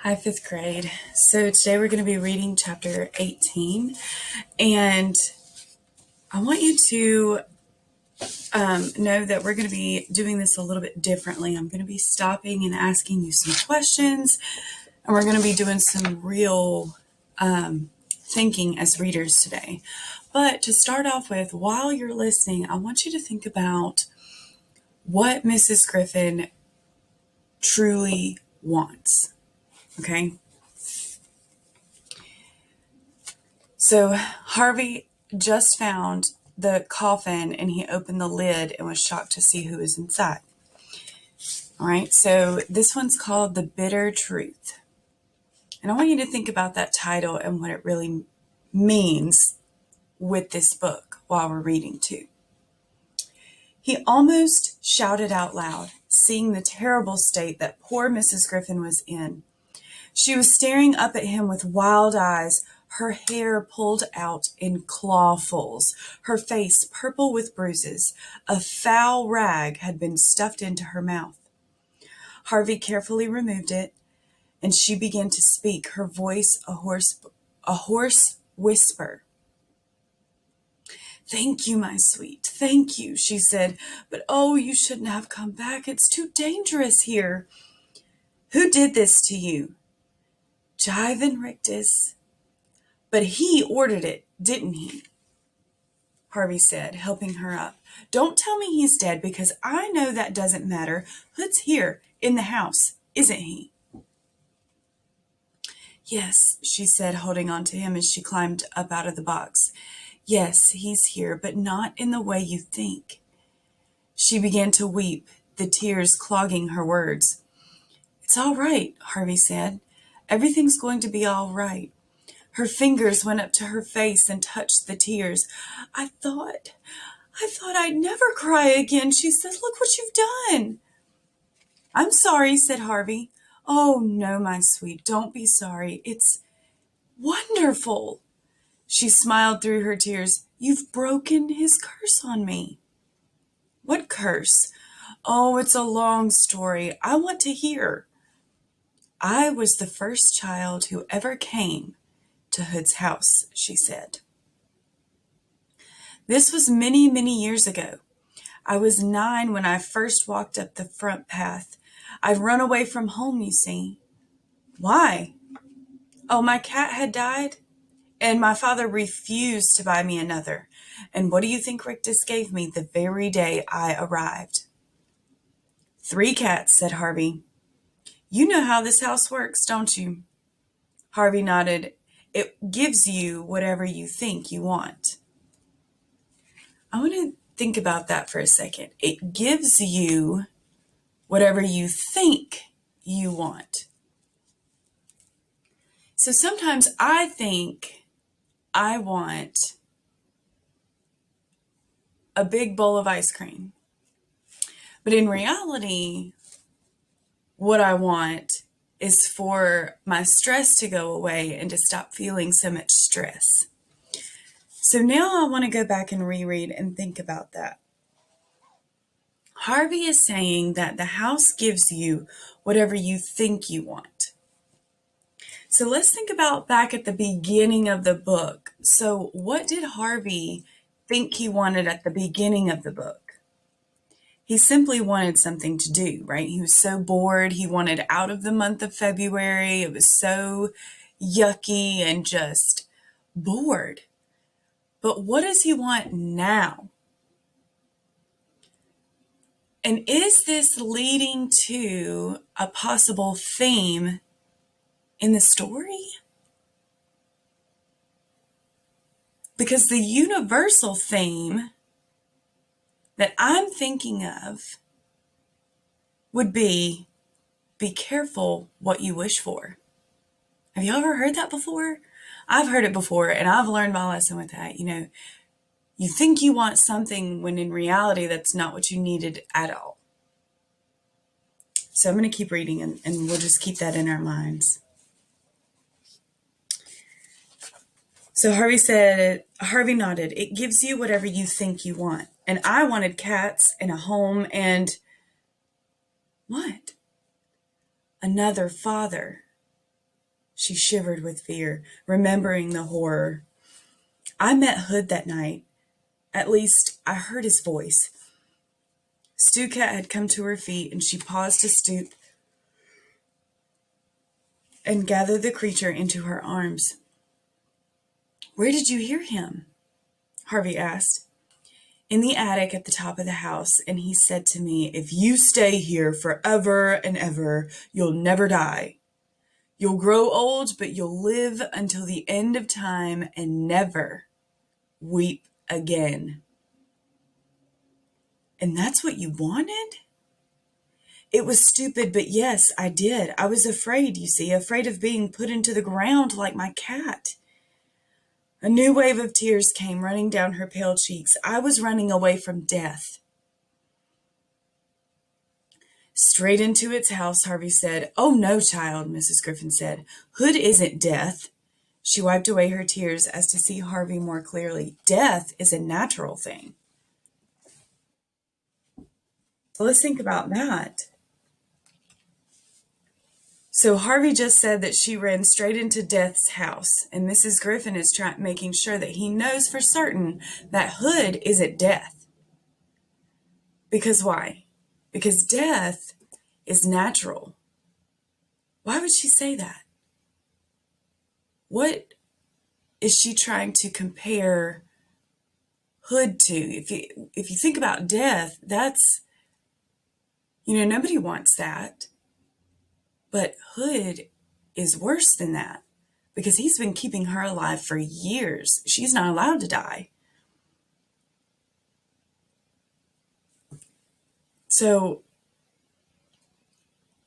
Hi, fifth grade. So today we're going to be reading chapter 18, and I want you to know that we're going to be doing this a little bit differently. I'm going to be stopping and asking you some questions, and we're going to be doing some real thinking as readers today. But to start off with, while you're listening, I want you to think about what Mrs. Griffin truly wants, okay? So Harvey just found the coffin and he opened the lid and was shocked to see who was inside. All right, so this one's called The Bitter Truth. And I want you to think about that title and what it really means with this book while we're reading too. He almost shouted out loud, seeing the terrible state that poor Mrs. Griffin was in. She was staring up at him with wild eyes, her hair pulled out in clawfuls, her face purple with bruises. A foul rag had been stuffed into her mouth. Harvey carefully removed it, and she began to speak, her voice a hoarse whisper. "Thank you, my sweet, thank you," she said. "But oh, you shouldn't have come back. It's too dangerous here. Who did this to you?" "Jive Rictus. But he ordered it, didn't he?" Harvey said, helping her up. "Don't tell me he's dead, because I know that doesn't matter. Hood's here, in the house, isn't he?" "Yes," she said, holding on to him as she climbed up out of the box. "Yes, he's here, but not in the way you think." She began to weep, the tears clogging her words. "It's all right," Harvey said. "Everything's going to be all right." Her fingers went up to her face and touched the tears. I thought I'd never cry again," she said. "Look what you've done." "I'm sorry," said Harvey. "Oh, no, my sweet, don't be sorry. It's wonderful." She smiled through her tears. "You've broken his curse on me." "What curse?" "Oh, it's a long story. I want to hear." "I was the first child who ever came to Hood's house," she said. "This was many, many years ago. I was 9 when I first walked up the front path. I'd run away from home, you see." "Why?" "Oh, my cat had died, and my father refused to buy me another. And what do you think Rictus gave me the very day I arrived?" "3 cats," said Harvey. "You know how this house works, don't you?" Harvey nodded. "It gives you whatever you think you want." I want to think about that for a second. It gives you whatever you think you want. So sometimes I think I want a big bowl of ice cream. But in reality, what I want is for my stress to go away and to stop feeling so much stress. So now I want to go back and reread and think about that. Harvey is saying that the house gives you whatever you think you want. So let's think about back at the beginning of the book. So what did Harvey think he wanted at the beginning of the book? He simply wanted something to do, right? He was so bored. He wanted out of the month of February. It was so yucky and just bored. But what does he want now? And is this leading to a possible theme in the story? Because the universal theme that I'm thinking of would be careful what you wish for. Have you ever heard that before? I've heard it before, and I've learned my lesson with that. You think you want something when in reality that's not what you needed at all. So I'm going to keep reading, and we'll just keep that in our minds. So Harvey nodded. "It gives you whatever you think you want. And I wanted cats and a home and..." "What?" "Another father." She shivered with fear, remembering the horror. I met Hood that night. At least, I heard his voice. Stu-Cat had come to her feet, and she paused to stoop and gather the creature into her arms. Where did you hear him? Harvey asked. In the attic at the top of the house, and he said to me, if you stay here forever and ever, you'll never die. You'll grow old, but you'll live until the end of time and never weep again. And that's what you wanted? It was stupid, but yes, I did. I was afraid, you see, afraid of being put into the ground like my cat. A new wave of tears came running down her pale cheeks. I was running away from death. Straight into its house, Harvey said. Oh, no, child, Mrs. Griffin said. Hood isn't death. She wiped away her tears as to see Harvey more clearly. Death is a natural thing. So let's think about that. So Harvey just said that she ran straight into Death's house, and Mrs. Griffin is making sure that he knows for certain that Hood isn't Death. Because why? Because death is natural. Why would she say that? What is she trying to compare Hood to? If you think about death, that's, nobody wants that. But Hood is worse than that because he's been keeping her alive for years. She's not allowed to die. So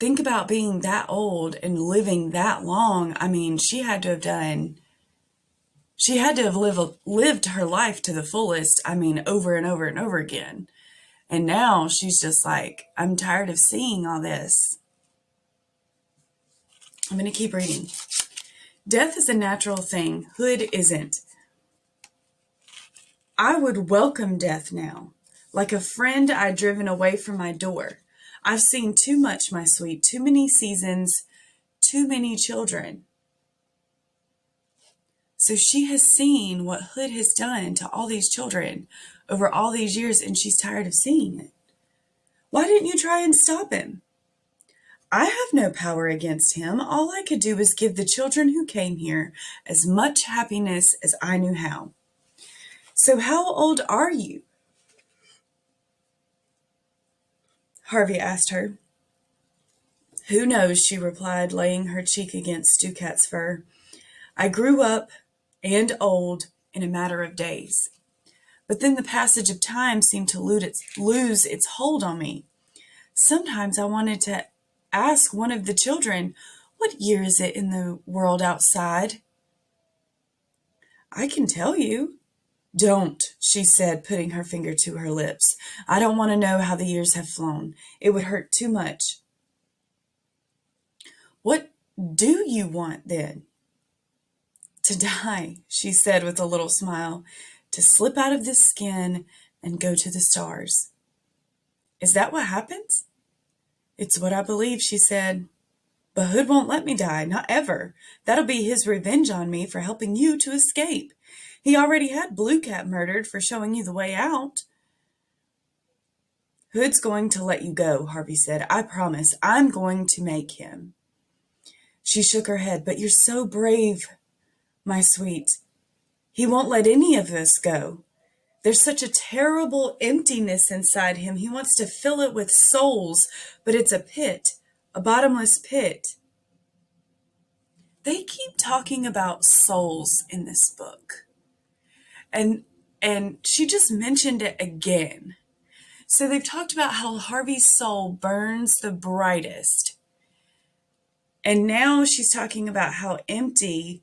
think about being that old and living that long. I mean, she had to have lived her life to the fullest, over and over and over again. And now she's just like, I'm tired of seeing all this. I'm going to keep reading. Death is a natural thing. Hood isn't. I would welcome death now, like a friend I'd driven away from my door. I've seen too much, my sweet, too many seasons, too many children. So she has seen what Hood has done to all these children over all these years, and she's tired of seeing it. Why didn't you try and stop him? I have no power against him. All I could do was give the children who came here as much happiness as I knew how. So how old are you? Harvey asked her. Who knows, she replied, laying her cheek against Stu-Cat's fur. I grew up and old in a matter of days. But then the passage of time seemed to lose its hold on me. Sometimes I wanted to ask one of the children, what year is it in the world outside? I can tell you. Don't, she said, putting her finger to her lips. I don't want to know how the years have flown. It would hurt too much. What do you want then? To die, she said with a little smile, to slip out of this skin and go to the stars. Is that what happens? It's what I believe, she said. But Hood won't let me die, not ever. That'll be his revenge on me for helping you to escape. He already had Blue Cat murdered for showing you the way out. Hood's going to let you go, Harvey said. I promise. I'm going to make him. She shook her head. But you're so brave, my sweet. He won't let any of us go. There's such a terrible emptiness inside him. He wants to fill it with souls, but it's a pit, a bottomless pit. They keep talking about souls in this book. And she just mentioned it again. So they've talked about how Harvey's soul burns the brightest. And now she's talking about how empty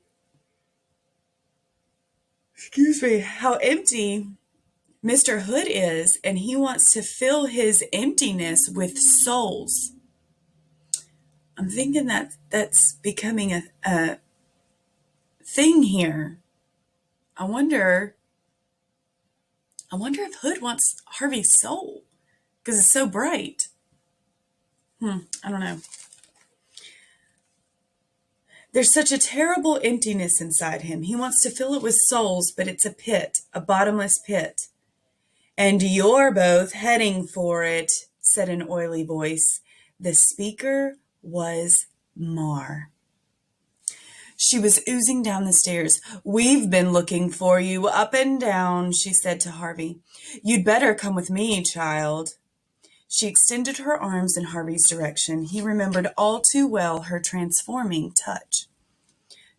Mr. Hood is, and he wants to fill his emptiness with souls. I'm thinking that that's becoming a thing here. I wonder if Hood wants Harvey's soul because it's so bright. I don't know. There's such a terrible emptiness inside him. He wants to fill it with souls, but it's a pit, a bottomless pit. And you're both heading for it, said an oily voice. The speaker was Mar. She was oozing down the stairs. We've been looking for you up and down, she said to Harvey. You'd better come with me, child. She extended her arms in Harvey's direction. He remembered all too well her transforming touch.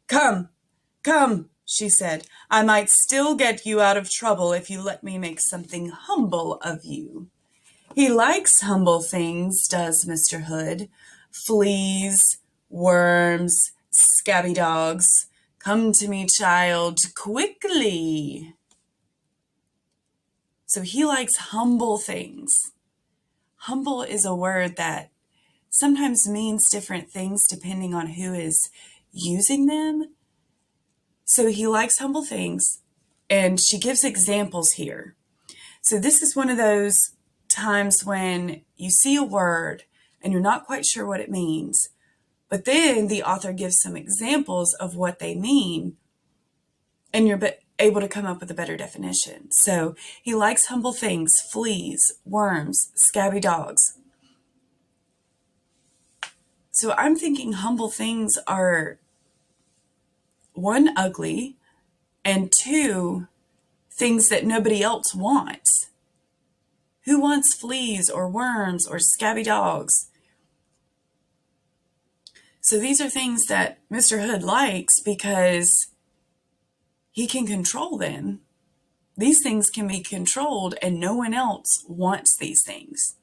Come, come, she said. I might still get you out of trouble if you let me make something humble of you. He likes humble things, does Mr. Hood. Fleas, worms, scabby dogs. Come to me, child, quickly. So he likes humble things. Humble is a word that sometimes means different things depending on who is using them. So he likes humble things, and she gives examples here. So this is one of those times when you see a word and you're not quite sure what it means, but then the author gives some examples of what they mean, and you're able to come up with a better definition. So he likes humble things, fleas, worms, scabby dogs. So I'm thinking humble things are, one, ugly, and two, things that nobody else wants. Who wants fleas or worms or scabby dogs? So these are things that Mr. Hood likes because he can control them. These things can be controlled and no one else wants these things.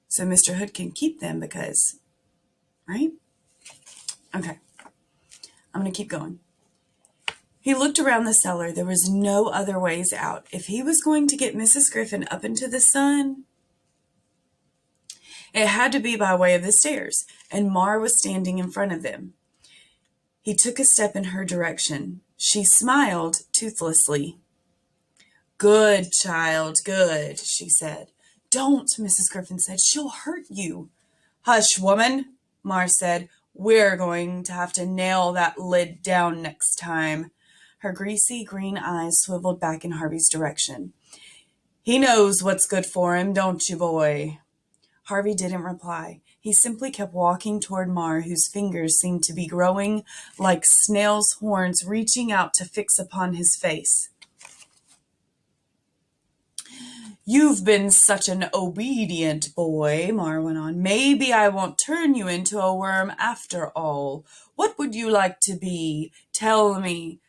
So Mr. Hood can keep them because, right? Okay, I'm going to keep going. He looked around the cellar. There was no other ways out. If he was going to get Mrs. Griffin up into the sun, it had to be by way of the stairs, and Mar was standing in front of them. He took a step in her direction. She smiled toothlessly. Good, child, good, she said. Don't, Mrs. Griffin said. She'll hurt you. Hush, woman, Mar said. We're going to have to nail that lid down next time. Her greasy green eyes swiveled back in Harvey's direction. He knows what's good for him, don't you, boy? Harvey didn't reply. He simply kept walking toward Mar, whose fingers seemed to be growing like snails' horns reaching out to fix upon his face. You've been such an obedient boy, Mar went on. Maybe I won't turn you into a worm after all. What would you like to be? Tell me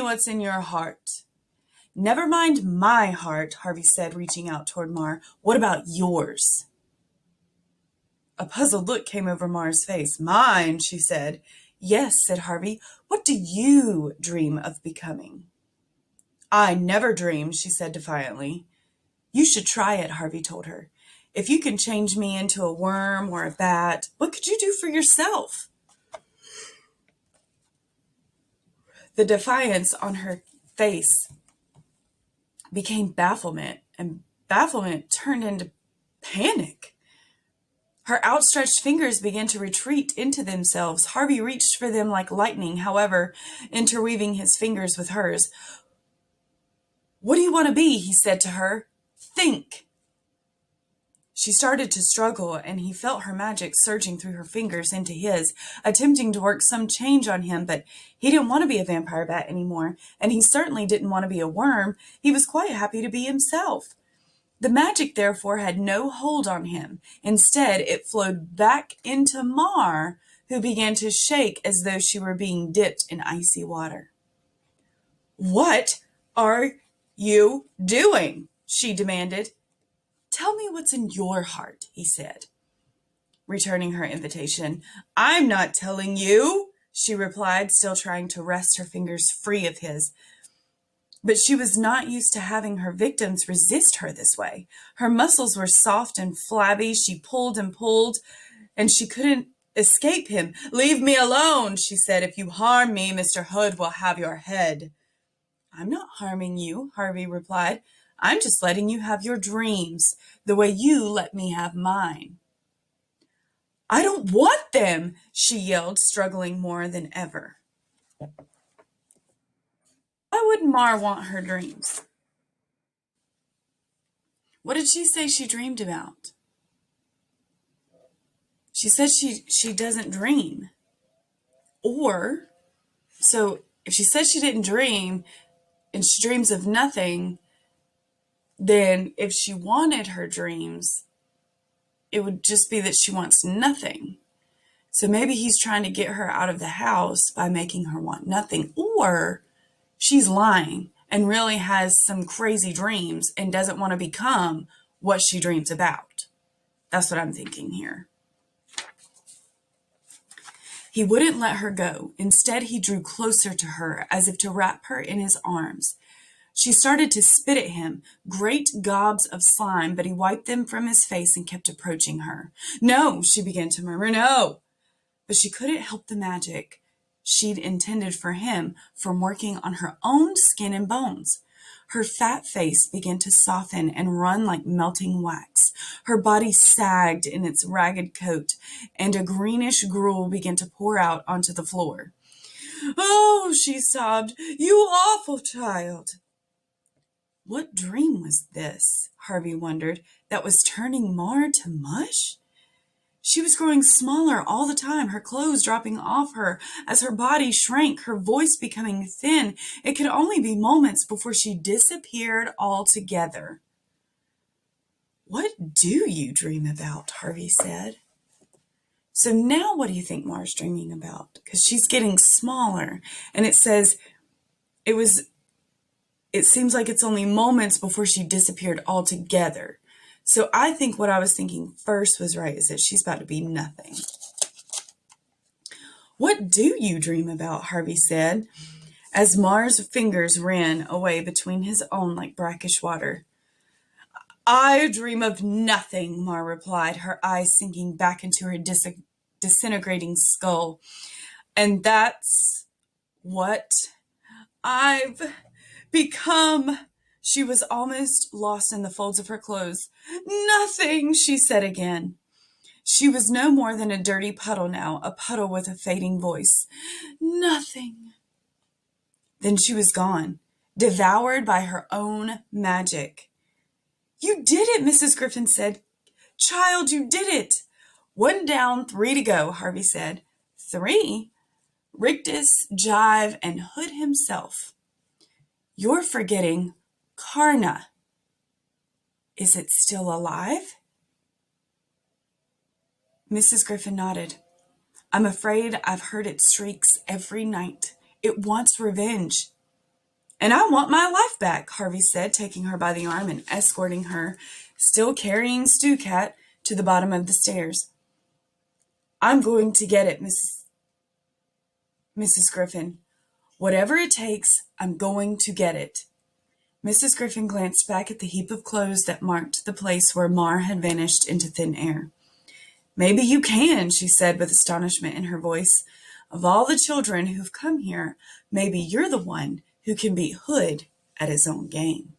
what's in your heart. Never mind my heart, Harvey said, reaching out toward Mar. What about yours? A puzzled look came over Mar's face. Mine, she said. Yes, said Harvey. What do you dream of becoming? I never dream, she said defiantly. You should try it, Harvey told her. If you can change me into a worm or a bat, what could you do for yourself? The defiance on her face became bafflement, and bafflement turned into panic. Her outstretched fingers began to retreat into themselves. Harvey reached for them like lightning, however, interweaving his fingers with hers. What do you want to be? He said to her. Think. She started to struggle, and he felt her magic surging through her fingers into his, attempting to work some change on him, but he didn't want to be a vampire bat anymore, and he certainly didn't want to be a worm. He was quite happy to be himself. The magic, therefore, had no hold on him. Instead, it flowed back into Mar, who began to shake as though she were being dipped in icy water. What are you doing? She demanded. Tell me what's in your heart, he said, returning her invitation. I'm not telling you, she replied, still trying to wrest her fingers free of his. But she was not used to having her victims resist her this way. Her muscles were soft and flabby. She pulled, and she couldn't escape him. Leave me alone, she said. If you harm me, Mr. Hood will have your head. I'm not harming you, Harvey replied. I'm just letting you have your dreams, the way you let me have mine. I don't want them, she yelled, struggling more than ever. Why would Mar want her dreams? What did she say she dreamed about? She said she doesn't dream. Or, so if she says she didn't dream and she dreams of nothing, then if she wanted her dreams, it would just be that she wants nothing. So maybe he's trying to get her out of the house by making her want nothing. Or she's lying and really has some crazy dreams and doesn't want to become what she dreams about. That's what I'm thinking here. He wouldn't let her go. Instead, he drew closer to her as if to wrap her in his arms. She started to spit at him, great gobs of slime, but he wiped them from his face and kept approaching her. No, she began to murmur, no. But she couldn't help the magic she'd intended for him from working on her own skin and bones. Her fat face began to soften and run like melting wax. Her body sagged in its ragged coat, and a greenish gruel began to pour out onto the floor. Oh, she sobbed, you awful child. What dream was this, Harvey wondered, that was turning Mar to mush? She was growing smaller all the time, her clothes dropping off her as her body shrank, her voice becoming thin. It could only be moments before she disappeared altogether. What do you dream about? Harvey said. So now what do you think Mar's dreaming about? Because she's getting smaller, and it says it seems like it's only moments before she disappeared altogether. So I think what I was thinking first was right, is that she's about to be nothing. What do you dream about? Harvey said, as Mar's fingers ran away between his own like brackish water. I dream of nothing, Mar replied, her eyes sinking back into her disintegrating skull. And that's what I've become. She was almost lost in the folds of her clothes. Nothing, she said again. She was no more than a dirty puddle now, a puddle with a fading voice. Nothing. Then she was gone, devoured by her own magic. You did it, Mrs. Griffin said. Child, you did it. 1 down, 3 to go, Harvey said. 3? Rictus, Jive, and Hood himself. You're forgetting Karna. Is it still alive? Mrs. Griffin nodded. I'm afraid I've heard its shrieks every night. It wants revenge. And I want my life back, Harvey said, taking her by the arm and escorting her, still carrying Stew Cat, to the bottom of the stairs. I'm going to get it, Mrs. Griffin. Whatever it takes, I'm going to get it. Mrs. Griffin glanced back at the heap of clothes that marked the place where Mar had vanished into thin air. Maybe you can, she said with astonishment in her voice. Of all the children who've come here, maybe you're the one who can beat Hood at his own game.